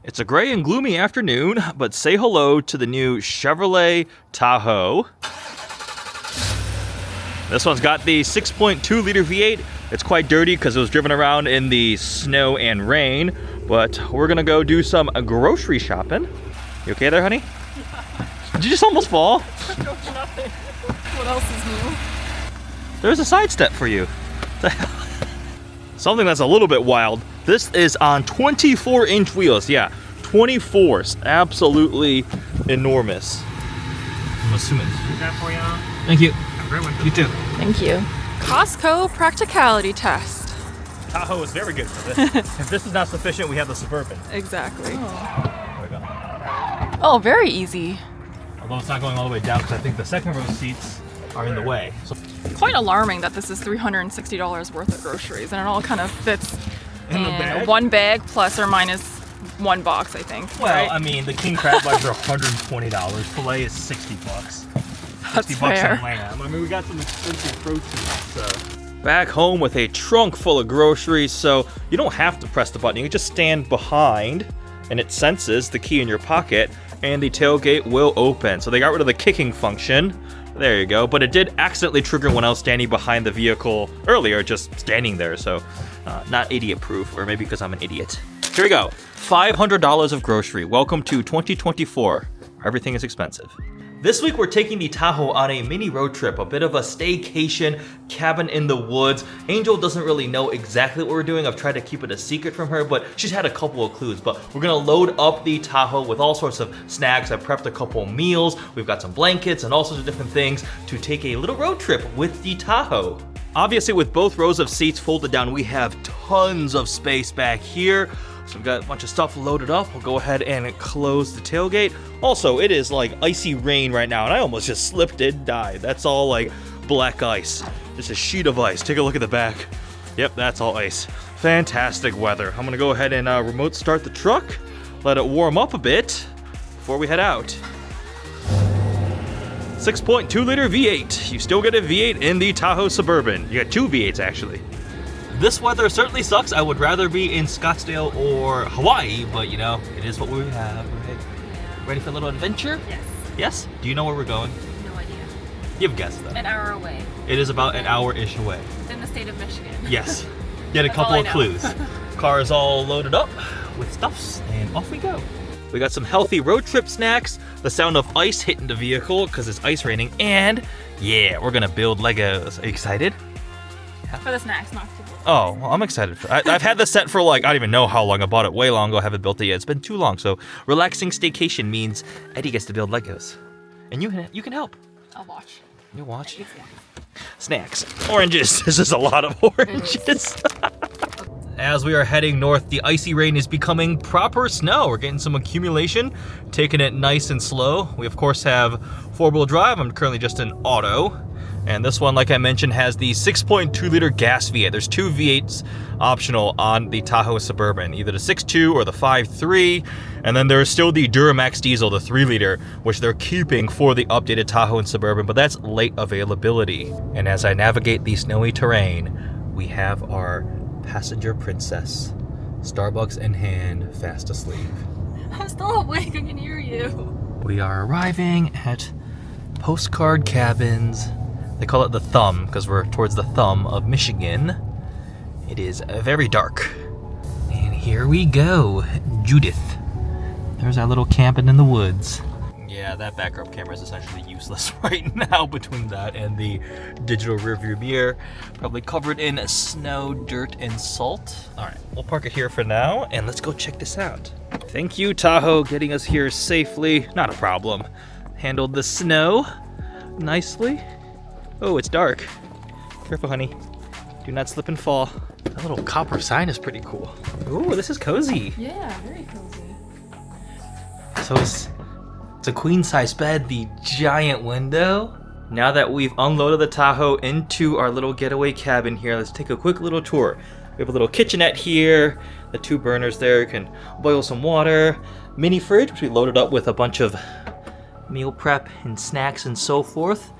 It's a gray and gloomy afternoon, but say hello to the new Chevrolet Tahoe. This one's got the 6.2 liter V8. It's quite dirty because it was driven around in the snow and rain, but we're gonna go do some grocery shopping. You okay there, honey? Yeah. Did you just almost fall? Nothing. What else is new? There's a side step for you. Something that's a little bit wild. This is on 24-inch wheels. Yeah, 24. Absolutely enormous. I'm assuming. Is that for you? Thank you. Have a great one. You too. Thank you. Costco practicality test. Tahoe is very good for this. If this is not sufficient, we have the Suburban. Exactly. There we go. Oh, very easy. Although it's not going all the way down because I think the second row seats are in the way. So Quite alarming that this is $360 worth of groceries and it all kind of fits in the bag? one bag plus or minus one box, I think. Well, right? I mean, the king crab legs are $120. Filet is $60. That's 60 bucks fair. on lamb. I mean, we got some expensive proteins. So. Back home with a trunk full of groceries, so you don't have to press the button. You can just stand behind, and it senses the key in your pocket, and the tailgate will open. So they got rid of the kicking function. There you go. But it did accidentally trigger when I was standing behind the vehicle earlier, just standing there. So not idiot-proof, or maybe because I'm an idiot. Here we go. $500 of grocery. Welcome to 2024. Everything is expensive. This week we're taking the Tahoe on a mini road trip, a bit of a staycation, cabin in the woods. Angel doesn't really know exactly what we're doing. I've tried to keep it a secret from her, but she's had a couple of clues. But we're gonna load up the Tahoe with all sorts of snacks. I prepped a couple meals. We've got some blankets and all sorts of different things to take a little road trip with the Tahoe. Obviously, with both rows of seats folded down, we have tons of space back here. So we've got a bunch of stuff loaded up. We'll go ahead and close the tailgate. Also, it is like icy rain right now, and I almost just slipped and died. That's all like black ice. Just a sheet of ice. Take a look at the back. Yep, that's all ice. Fantastic weather. I'm gonna go ahead and remote start the truck, let it warm up a bit before we head out. 6.2 liter V8. You still get a V8 in the Tahoe Suburban. You got two V8s actually. This weather certainly sucks. I would rather be in Scottsdale or Hawaii, but you know, it is what we have, right? Ready for a little adventure? Yes. Yes? Do you know where we're going? No idea. You've guessed though. An hour away. It is about an hour-ish away. It's in the state of Michigan. Yes. Get a That's all couple I of know. clues. Car is all loaded up with stuffs, and off we go. We got some healthy road trip snacks, the sound of ice hitting the vehicle because it's ice raining, and yeah, we're gonna build Legos. Are you excited? For the snacks, not for the Oh, well, I'm excited. I've had this set for like, I don't even know how long. I bought it way long ago. I haven't built it yet. It's been too long. So relaxing staycation means Eddie gets to build Legos. And you can help. I'll watch. You watch. Maybe Snacks. Oranges. This is a lot of oranges. As we are heading north, the icy rain is becoming proper snow. We're getting some accumulation, taking it nice and slow. We, of course, have four-wheel drive. I'm currently just in auto. And this one, like I mentioned, has the 6.2 liter gas V8. There's two V8s optional on the Tahoe Suburban, either the 6.2 or the 5.3. And then there's still the Duramax diesel, the 3 liter, which they're keeping for the updated Tahoe and Suburban, but that's late availability. And as I navigate the snowy terrain, we have our passenger princess, Starbucks in hand, fast asleep. I'm still awake. I can hear you. We are arriving at Postcard Cabins. They call it the Thumb because we're towards the thumb of Michigan. It is very dark. And here we go, Judith. There's our little camping in the woods. Yeah, that backup camera is essentially useless right now between that and the digital rearview mirror. Probably covered in snow, dirt, and salt. All right, we'll park it here for now, and let's go check this out. Thank you, Tahoe, getting us here safely. Not a problem. Handled the snow nicely. Oh, it's dark. Careful, honey. Do not slip and fall. That little copper sign is pretty cool. Ooh, this is cozy. Yeah, very cozy. So it's a queen-size bed, the giant window. Now that we've unloaded the Tahoe into our little getaway cabin here, let's take a quick little tour. We have a little kitchenette here, the 2 burners there, you can boil some water. Mini fridge, which we loaded up with a bunch of meal prep and snacks and so forth.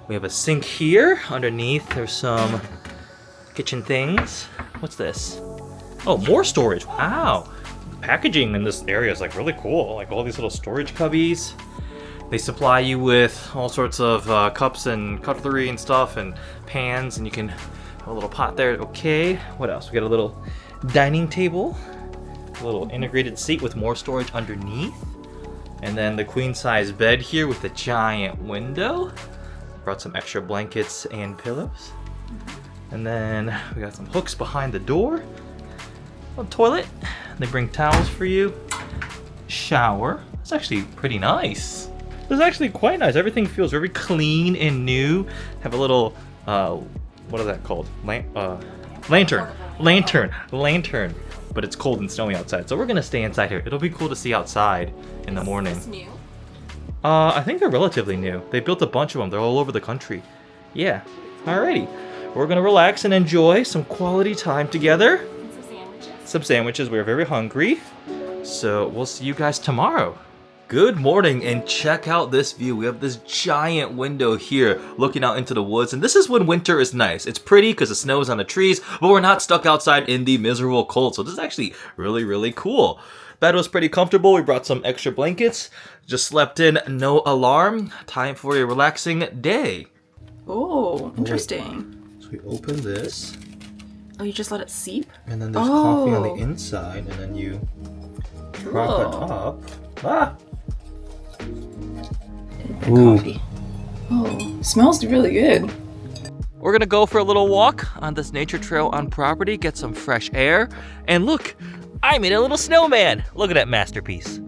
We have a sink here. Underneath, there's some kitchen things. What's this? Oh, more storage. Wow. packaging in this area is like really cool. Like all these little storage cubbies. They supply you with all sorts of cups and cutlery and stuff and pans, and you can have a little pot there. Okay, what else? We got a little dining table, a little integrated seat with more storage underneath, and then the queen size bed here with a giant window. Brought some extra blankets and pillows. And then we got some hooks behind the door. A toilet. They bring towels for you. Shower. It's actually pretty nice. It's actually quite nice. Everything feels very clean and new. Have a little, what is that called? Lantern. But it's cold and snowy outside, so we're gonna stay inside here. It'll be cool to see outside in the morning. Is this new? I think they're relatively new. They built a bunch of them. They're all over the country. Yeah. Alrighty. We're gonna relax and enjoy some quality time together. And some sandwiches. Some sandwiches. We're very hungry. So we'll see you guys tomorrow. Good morning, and check out this view. We have this giant window here looking out into the woods, and this is when winter is nice. It's pretty because the snow is on the trees, but we're not stuck outside in the miserable cold, so this is actually really, really cool. Bed was pretty comfortable. We brought some extra blankets. Just slept in, no alarm. Time for a relaxing day. Oh, interesting. So we open this, Oh, you just let it seep? and then there's coffee on the inside, and then you prop it up. Ah! Coffee. Oh, smells really good. We're gonna go for a little walk on this nature trail on property, get some fresh air, and look, I made a little snowman. Look at that masterpiece.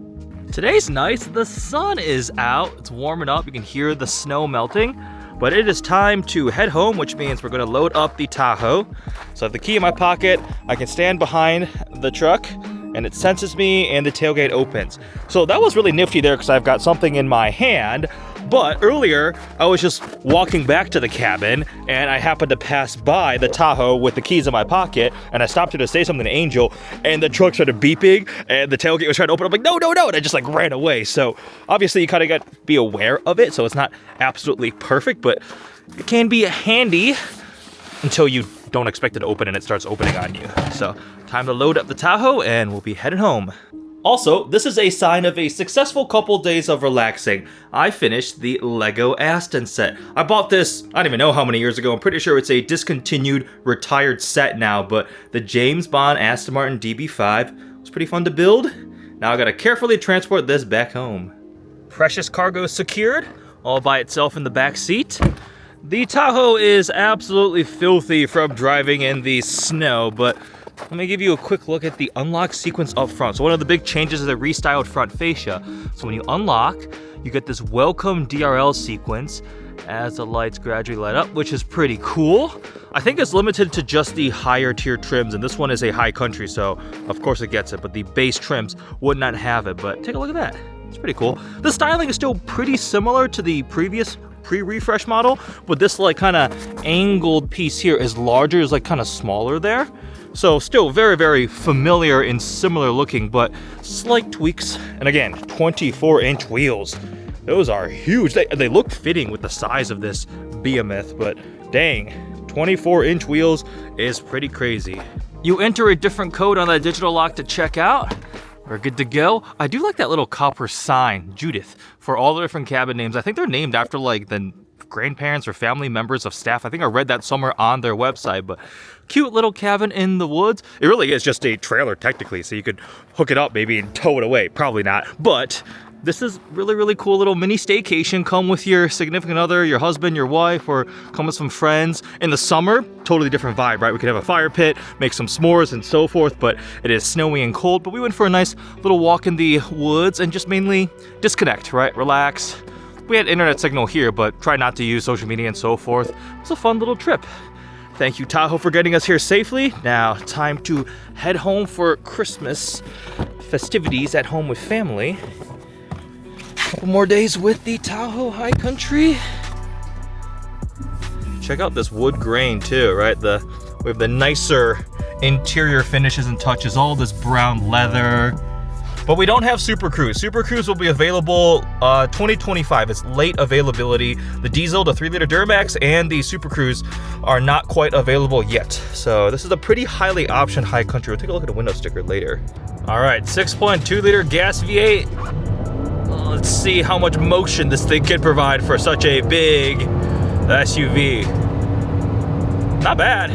Today's nice. The sun is out. It's warming up. You can hear the snow melting. But it is time to head home, which means we're gonna load up the Tahoe. So I have the key in my pocket. I can stand behind the truck, and it senses me, and the tailgate opens. So that was really nifty there because I've got something in my hand. But earlier, I was just walking back to the cabin, and I happened to pass by the Tahoe with the keys in my pocket, and I stopped her to say something to Angel, and the truck started beeping, and the tailgate was trying to open. I'm like, no, no, no, and I just like ran away. So obviously you kind of got to be aware of it, so it's not absolutely perfect, but it can be handy until you don't expect it to open and it starts opening on you. So time to load up the Tahoe, and we'll be headed home. Also, this is a sign of a successful couple days of relaxing. I finished the Lego Aston set. I bought this, I don't even know how many years ago. I'm pretty sure it's a discontinued, retired set now, but the James Bond Aston Martin DB5 was pretty fun to build. Now I gotta carefully transport this back home. Precious cargo secured, all by itself in the back seat. The Tahoe is absolutely filthy from driving in the snow, but let me give you a quick look at the unlock sequence up front. So one of the big changes is the restyled front fascia. So when you unlock, you get this welcome DRL sequence as the lights gradually light up, which is pretty cool. I think it's limited to just the higher tier trims, and this one is a high country, so of course it gets it, but the base trims would not have it. But take a look at that. It's pretty cool. The styling is still pretty similar to the previous pre-refresh model, but this like kind of angled piece here is larger, is like kind of smaller there. So still very, very familiar and similar looking, but slight tweaks. And again, 24-inch wheels. Those are huge. They look fitting with the size of this behemoth, but dang, 24-inch wheels is pretty crazy. You enter a different code on that digital lock to check out. We're good to go. I do like that little copper sign, Judith, for all the different cabin names. I think they're named after like the grandparents or family members of staff. I think I read that somewhere on their website, but cute little cabin in the woods. It really is just a trailer technically, so you could hook it up maybe and tow it away. Probably not, but this is really, really cool little mini staycation. Come with your significant other, your husband, your wife, or come with some friends. In the summer, totally different vibe, right? We could have a fire pit, make some s'mores and so forth, but it is snowy and cold. But we went for a nice little walk in the woods and just mainly disconnect, right? Relax. We had internet signal here, but try not to use social media and so forth. It was a fun little trip. Thank you, Tahoe, for getting us here safely. Now, time to head home for Christmas festivities at home with family. Couple more days with the Tahoe High Country. Check out this wood grain too, right? We have the nicer interior finishes and touches, all this brown leather. But we don't have Super Cruise. Super Cruise will be available 2025. It's late availability. The diesel, the 3-liter Duramax, and the Super Cruise are not quite available yet. So this is a pretty highly optioned high country. We'll take a look at the window sticker later. All right, 6.2-liter gas V8. Let's see how much motion this thing can provide for such a big SUV. Not bad.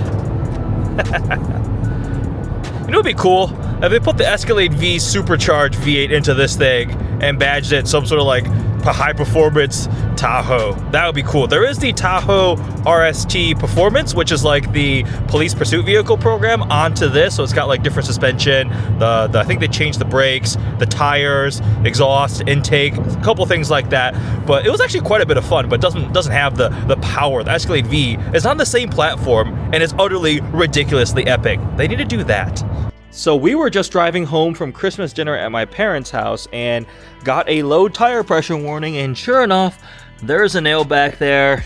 You know what'd be cool? If they put the Escalade V supercharged V8 into this thing and badged it some sort of like high performance Tahoe. That would be cool. There is the Tahoe RST Performance, which is like the police pursuit vehicle program onto this. So it's got like different suspension. I think they changed the brakes, the tires, exhaust, intake, a couple things like that. But it was actually quite a bit of fun, but doesn't have the power. The Escalade V is on the same platform and it's utterly ridiculously epic. They need to do that. So we were just driving home from Christmas dinner at my parents' house and got a low tire pressure warning, and sure enough, there's a nail back there.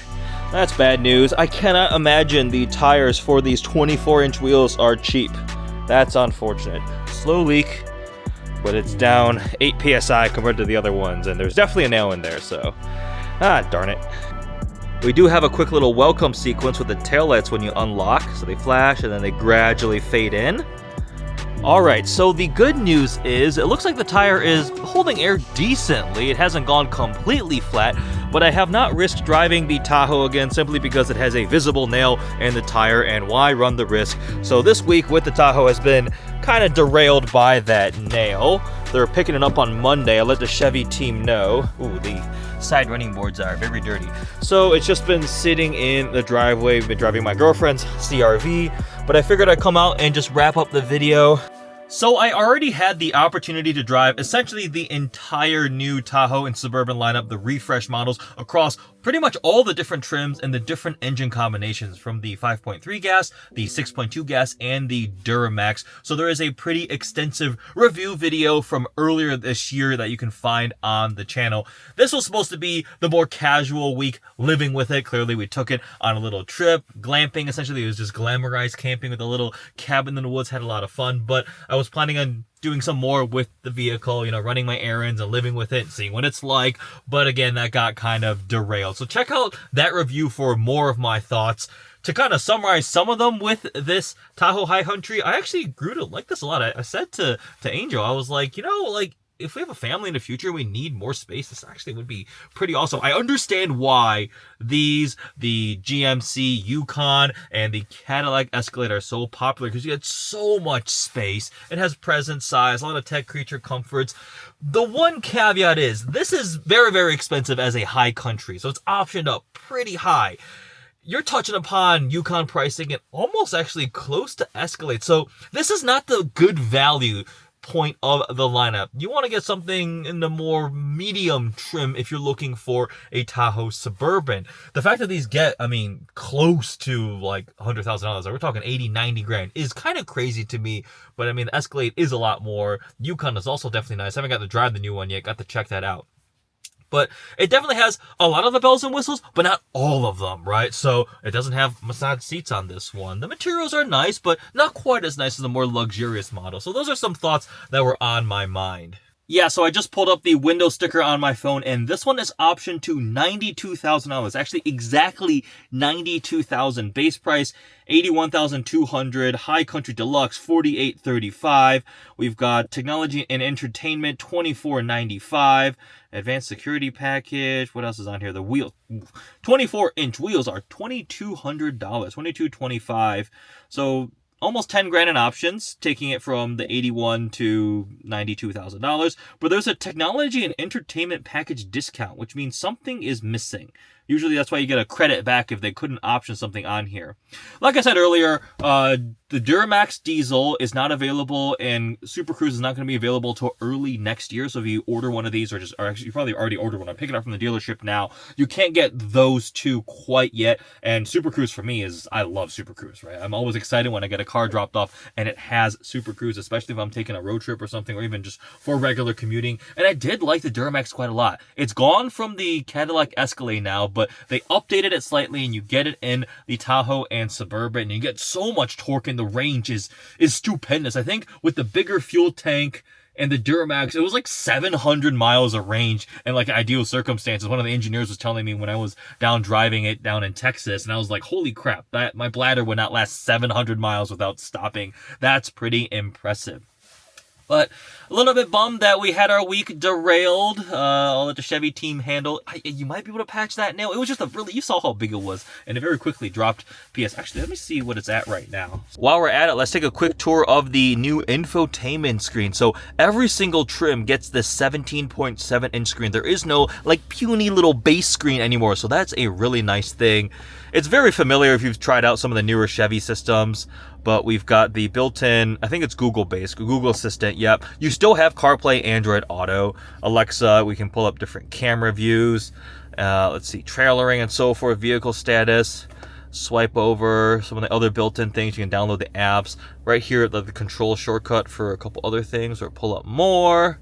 That's bad news. I cannot imagine the tires for these 24-inch wheels are cheap. That's unfortunate. Slow leak, but it's down 8 PSI compared to the other ones, and there's definitely a nail in there, so darn it. We do have a quick little welcome sequence with the taillights when you unlock, so they flash and then they gradually fade in. Alright, so the good news is, it looks like the tire is holding air decently. It hasn't gone completely flat, but I have not risked driving the Tahoe again simply because it has a visible nail in the tire, and why run the risk? So this week with the Tahoe has been kind of derailed by that nail. They're picking it up on Monday. I let the Chevy team know. Ooh, the side running boards are very dirty. So it's just been sitting in the driveway. We've been driving my girlfriend's CRV, but I figured I'd come out and just wrap up the video. So I already had the opportunity to drive essentially the entire new Tahoe and Suburban lineup, the refresh models, across pretty much all the different trims and the different engine combinations, from the 5.3 gas, the 6.2 gas, and the Duramax. So there is a pretty extensive review video from earlier this year that you can find on the channel. This was supposed to be the more casual week living with it. Clearly we took it on a little trip, glamping. Essentially it was just glamorized camping with a little cabin in the woods. Had a lot of fun, but I was planning on doing some more with the vehicle, you know, running my errands and living with it and seeing what it's like. But again, that got kind of derailed. So check out that review for more of my thoughts. To kind of summarize some of them with this Tahoe High Country, I actually grew to like this a lot. I said to Angel, I was like, you know, like, if we have a family in the future, we need more space. This actually would be pretty awesome. I understand why the GMC Yukon and the Cadillac Escalade are so popular, because you get so much space. It has present size, a lot of tech creature comforts. The one caveat is, this is very, very expensive as a high country, so it's optioned up pretty high. You're touching upon Yukon pricing and almost actually close to Escalade. So this is not the good value point of the lineup. You want to get something in the more medium trim if you're looking for a Tahoe Suburban. The fact that these get, I mean, close to like $100,000, we're talking 80, 90 grand, is kind of crazy to me. But I mean, the Escalade is a lot more. Yukon is also definitely nice. I haven't got to drive the new one yet. Got to check that out. But it definitely has a lot of the bells and whistles, but not all of them, right? So it doesn't have massage seats on this one. The materials are nice, but not quite as nice as the more luxurious model. So those are some thoughts that were on my mind. Yeah, so I just pulled up the window sticker on my phone, and this one is optioned to $92,000. Actually, exactly $92,000. Base price $81,200. High Country Deluxe $48,35. We've got technology and entertainment $24,95. Advanced security package. What else is on here? The wheel. 24-inch wheels are $2,200. $2,225. So almost 10 grand in options, taking it from the $81,000 to $92,000. But there's a technology and entertainment package discount, which means something is missing. Usually that's why you get a credit back if they couldn't option something on here. Like I said earlier, the Duramax diesel is not available, and Super Cruise is not going to be available till early next year. So if you order one of these, or actually you probably already ordered one, I'm picking it up from the dealership now, you can't get those two quite yet. And Super Cruise for me is, I love Super Cruise, right? I'm always excited when I get a car dropped off and it has Super Cruise, especially if I'm taking a road trip or something, or even just for regular commuting. And I did like the Duramax quite a lot. It's gone from the Cadillac Escalade now, but they updated it slightly, and you get it in the Tahoe and Suburban, and you get so much torque, and the range is stupendous. I think with the bigger fuel tank, And the Duramax, it was like 700 miles of range in like ideal circumstances. One of the engineers was telling me when I was down driving it down in Texas, and I was like, holy crap, that my bladder would not last 700 miles without stopping. That's pretty impressive. But a little bit bummed that we had our week derailed. I'll let the Chevy team handle. You might be able to patch that nail. It was just you saw how big it was, and it very quickly dropped. PS, actually, let me see what it's at right now. While we're at it, let's take a quick tour of the new infotainment screen. So every single trim gets this 17.7-inch screen. There is no like puny little base screen anymore, so that's a really nice thing. It's very familiar if you've tried out some of the newer Chevy systems, but we've got the built-in, I think it's Google-based, Google Assistant, yep. You still have CarPlay, Android Auto, Alexa, we can pull up different camera views, let's see, trailering and so forth, vehicle status, swipe over some of the other built-in things, you can download the apps. Right here, the control shortcut for a couple other things, or pull up more.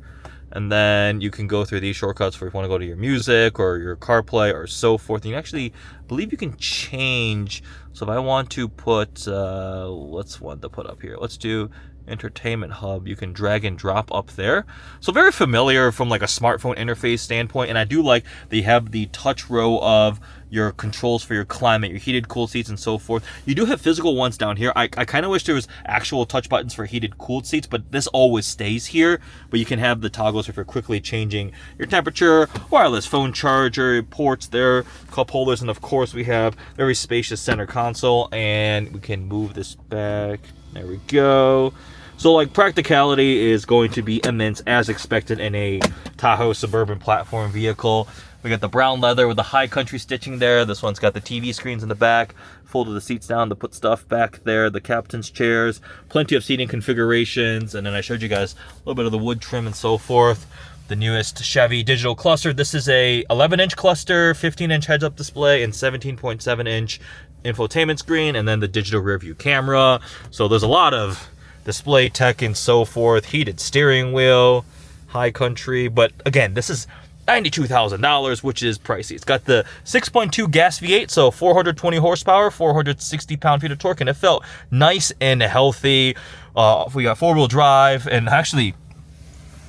And then you can go through these shortcuts for if you want to go to your music or your CarPlay or so forth. And you actually believe you can change. So if I want to put, what's one to put up here? Let's do Entertainment Hub. You can drag and drop up there. So very familiar from like a smartphone interface standpoint. And I do like they have the touch row of your controls for your climate, your heated, cooled seats, and so forth. You do have physical ones down here. I kind of wish there was actual touch buttons for heated, cooled seats, but this always stays here. But you can have the toggles if you're quickly changing your temperature, wireless phone charger, ports there, cup holders, and of course we have very spacious center console, and we can move this back. There we go. So like practicality is going to be immense as expected in a Tahoe suburban platform vehicle. We got the brown leather with the high country stitching there. This one's got the TV screens in the back. Folded the seats down to put stuff back there. The captain's chairs. Plenty of seating configurations. And then I showed you guys a little bit of the wood trim and so forth. The newest Chevy digital cluster. This is a 11-inch cluster, 15-inch heads-up display, and 17.7-inch infotainment screen. And then the digital rear view camera. So there's a lot of display tech and so forth. Heated steering wheel. High country. But again, this is $92,000, which is pricey. It's got the 6.2 gas V8, so 420 horsepower, 460 pound-feet of torque, and it felt nice and healthy. We got four-wheel drive, and actually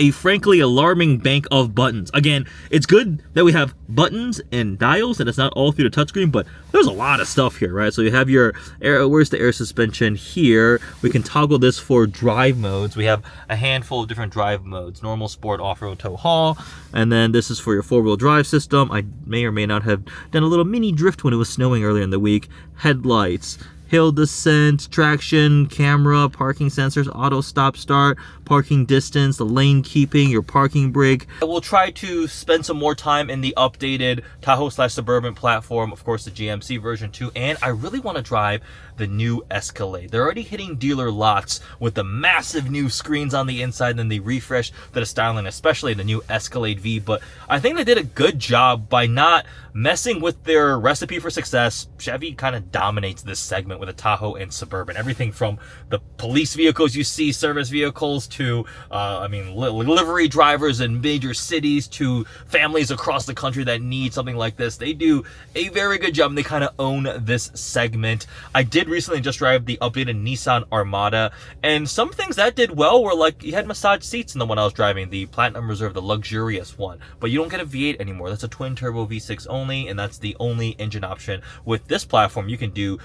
a frankly alarming bank of buttons. Again, it's good that we have buttons and dials and it's not all through the touchscreen, but there's a lot of stuff here, right? So you have your air, where's the air suspension here? We can toggle this for drive modes. We have a handful of different drive modes: normal, sport, off-road, tow, haul. And then this is for your four-wheel drive system. I may or may not have done a little mini drift when it was snowing earlier in the week. Headlights, hill descent, traction, camera, parking sensors, auto stop start, parking distance, the lane keeping, your parking brake. We'll try to spend some more time in the updated Tahoe/Suburban platform, of course the GMC version 2, and I really want to drive the new Escalade. They're already hitting dealer lots with the massive new screens on the inside and the refresh to the styling, especially the new Escalade V, but I think they did a good job by not messing with their recipe for success. Chevy kind of dominates this segment with a Tahoe and Suburban. Everything from the police vehicles you see, service vehicles, to livery drivers in major cities, to families across the country that need something like this. They do a very good job, and they kind of own this segment. I did recently just drive the updated Nissan Armada, and some things that did well were like you had massage seats in the one I was driving, the Platinum Reserve, the luxurious one, but you don't get a V8 anymore. That's a twin turbo V6 only, and that's the only engine option. With this platform, you can do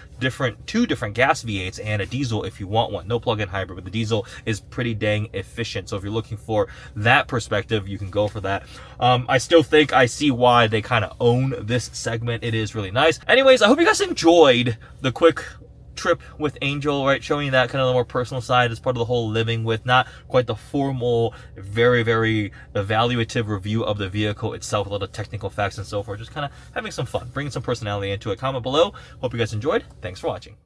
two different gas V8s and a diesel if you want one. No plug-in hybrid, but the diesel is pretty dang efficient. So if you're looking for that perspective, you can go for that. I still think I see why they kind of own this segment. It is really nice. Anyways, I hope you guys enjoyed the quick trip with Angel, right? Showing you that kind of the more personal side as part of the whole living with, not quite the formal, very, very evaluative review of the vehicle itself, a lot of technical facts and so forth. Just kind of having some fun, bringing some personality into it. Comment below. Hope you guys enjoyed. Thanks for watching.